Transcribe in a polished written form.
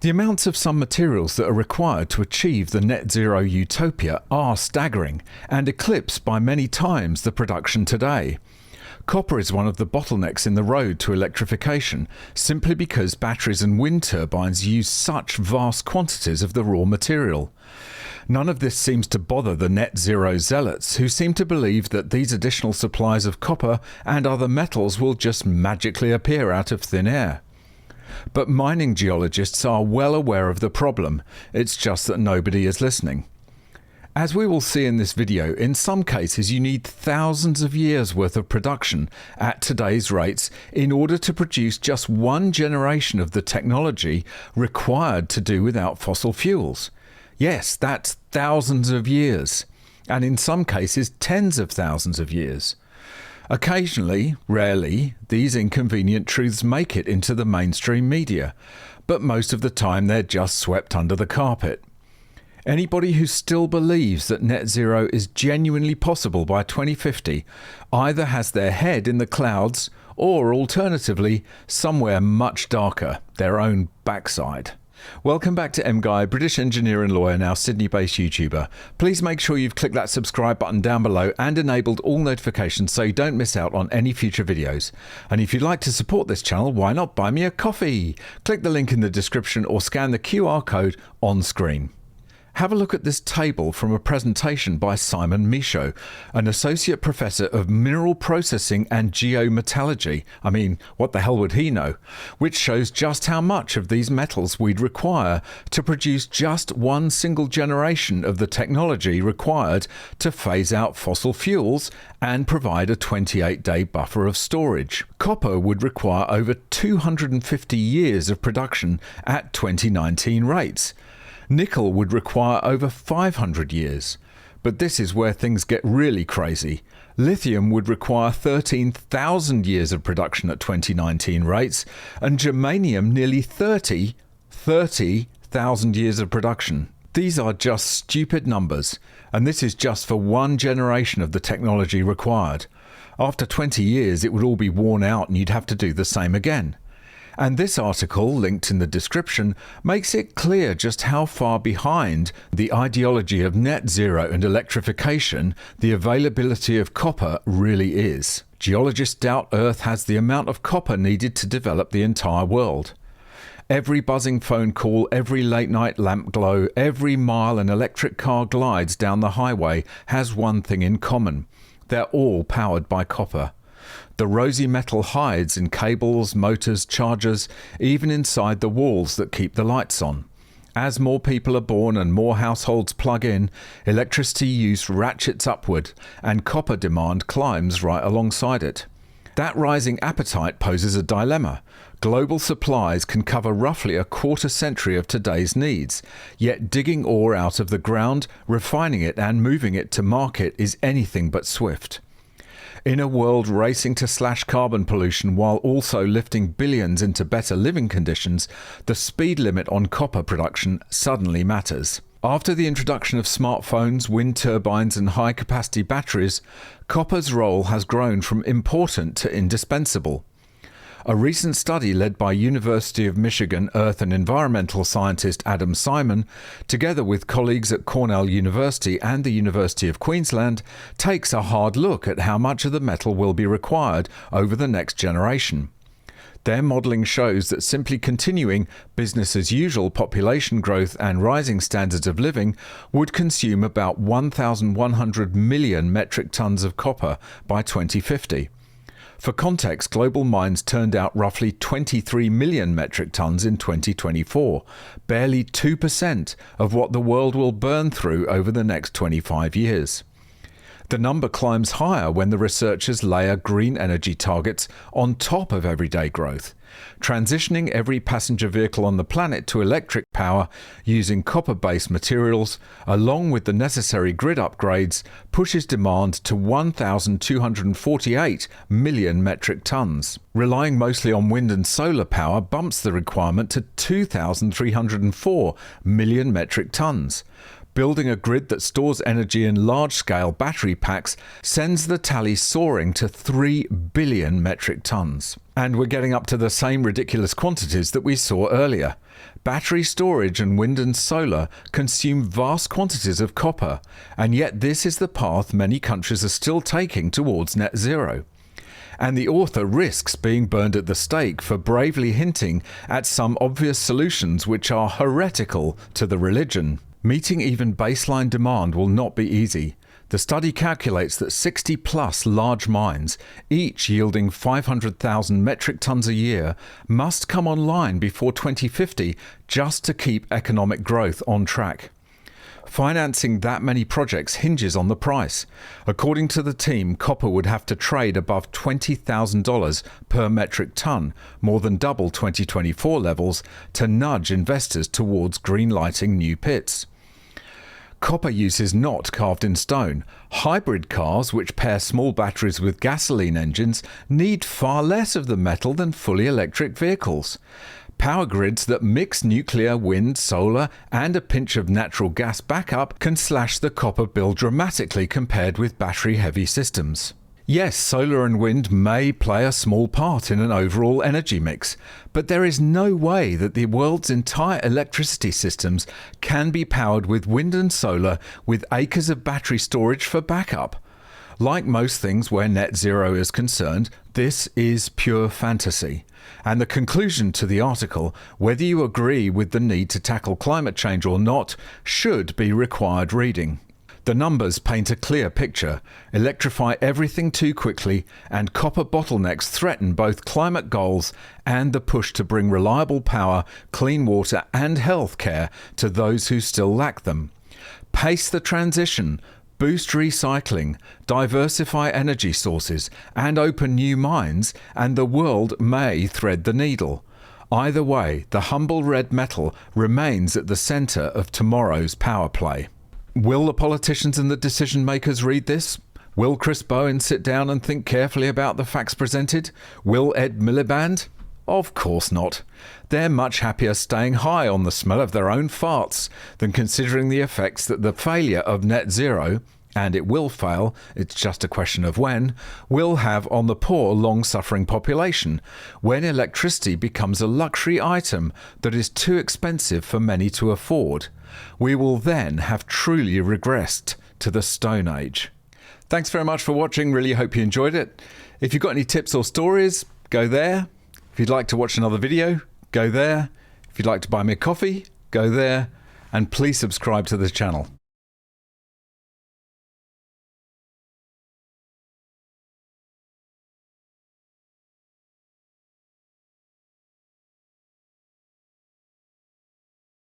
The amounts of some materials that are required to achieve the net zero utopia are staggering and eclipse by many times the production today. Copper is one of the bottlenecks in the road to electrification, simply because batteries and wind turbines use such vast quantities of the raw material. None of this seems to bother the net zero zealots, who seem to believe that these additional supplies of copper and other metals will just magically appear out of thin air. But mining geologists are well aware of the problem, it's just that nobody is listening. As we will see in this video, in some cases you need thousands of years worth of production at today's rates in order to produce just one generation of the technology required to do without fossil fuels. Yes, that's thousands of years, and in some cases tens of thousands of years. Occasionally, rarely, these inconvenient truths make it into the mainstream media, but most of the time they're just swept under the carpet. Anybody who still believes that net zero is genuinely possible by 2050 either has their head in the clouds or, alternatively, somewhere much darker, their own backside. Welcome back to MGUY, British engineer and lawyer, now Sydney-based YouTuber. Please make sure you've clicked that subscribe button down below and enabled all notifications so you don't miss out on any future videos. And if you'd like to support this channel, why not buy me a coffee? Click the link in the description or scan the QR code on screen. Have a look at this table from a presentation by Simon Michaud, an Associate Professor of Mineral Processing and Geometallurgy. I mean, what the hell would he know? Which shows just how much of these metals we'd require to produce just one single generation of the technology required to phase out fossil fuels and provide a 28-day buffer of storage. Copper would require over 250 years of production at 2019 rates. Nickel would require over 500 years. But this is where things get really crazy. Lithium would require 13,000 years of production at 2019 rates, and germanium nearly 30,000 years of production. These are just stupid numbers, and this is just for one generation of the technology required. After 20 years, it would all be worn out and you'd have to do the same again. And this article, linked in the description, makes it clear just how far behind the ideology of net zero and electrification the availability of copper really is. Geologists doubt Earth has the amount of copper needed to develop the entire world. Every buzzing phone call, every late-night lamp glow, every mile an electric car glides down the highway has one thing in common. They're all powered by copper. The rosy metal hides in cables, motors, chargers, even inside the walls that keep the lights on. As more people are born and more households plug in, electricity use ratchets upward and copper demand climbs right alongside it. That rising appetite poses a dilemma. Global supplies can cover roughly a quarter century of today's needs, yet digging ore out of the ground, refining it and moving it to market is anything but swift. In a world racing to slash carbon pollution while also lifting billions into better living conditions, the speed limit on copper production suddenly matters. After the introduction of smartphones, wind turbines and high-capacity batteries, copper's role has grown from important to indispensable. A recent study led by University of Michigan earth and environmental scientist Adam Simon, together with colleagues at Cornell University and the University of Queensland, takes a hard look at how much of the metal will be required over the next generation. Their modelling shows that simply continuing business as usual population growth and rising standards of living would consume about 1,100 million metric tonnes of copper by 2050. For context, global mines turned out roughly 23 million metric tonnes in 2024, barely 2% of what the world will burn through over the next 25 years. The number climbs higher when the researchers layer green energy targets on top of everyday growth. Transitioning every passenger vehicle on the planet to electric power using copper-based materials, along with the necessary grid upgrades, pushes demand to 1,248 million metric tonnes. Relying mostly on wind and solar power bumps the requirement to 2,304 million metric tonnes. Building a grid that stores energy in large-scale battery packs sends the tally soaring to 3 billion metric tonnes. And we're getting up to the same ridiculous quantities that we saw earlier. Battery storage and wind and solar consume vast quantities of copper, and yet this is the path many countries are still taking towards net zero. And the author risks being burned at the stake for bravely hinting at some obvious solutions which are heretical to the religion. Meeting even baseline demand will not be easy. The study calculates that 60 plus large mines, each yielding 500,000 metric tons a year, must come online before 2050 just to keep economic growth on track. Financing that many projects hinges on the price. According to the team, copper would have to trade above $20,000 per metric ton, more than double 2024 levels, to nudge investors towards greenlighting new pits. Copper use is not carved in stone. Hybrid cars, which pair small batteries with gasoline engines, need far less of the metal than fully electric vehicles. Power grids that mix nuclear, wind, solar, and a pinch of natural gas backup can slash the copper bill dramatically compared with battery-heavy systems. Yes, solar and wind may play a small part in an overall energy mix, but there is no way that the world's entire electricity systems can be powered with wind and solar with acres of battery storage for backup. Like most things where net zero is concerned, this is pure fantasy. And the conclusion to the article, whether you agree with the need to tackle climate change or not, should be required reading. The numbers paint a clear picture. Electrify everything too quickly, and copper bottlenecks threaten both climate goals and the push to bring reliable power, clean water and health care to those who still lack them. Pace the transition, boost recycling, diversify energy sources, and open new mines, and the world may thread the needle. Either way, the humble red metal remains at the centre of tomorrow's power play. Will the politicians and the decision makers read this? Will Chris Bowen sit down and think carefully about the facts presented? Will Ed Miliband? Of course not. They're much happier staying high on the smell of their own farts than considering the effects that the failure of net zero, and it will fail, it's just a question of when, will have on the poor, long-suffering population when electricity becomes a luxury item that is too expensive for many to afford. We will then have truly regressed to the Stone Age. Thanks very much for watching. Really hope you enjoyed it. If you've got any tips or stories, go there. If you'd like to watch another video, go there. If you'd like to buy me a coffee, go there. And please subscribe to the channel.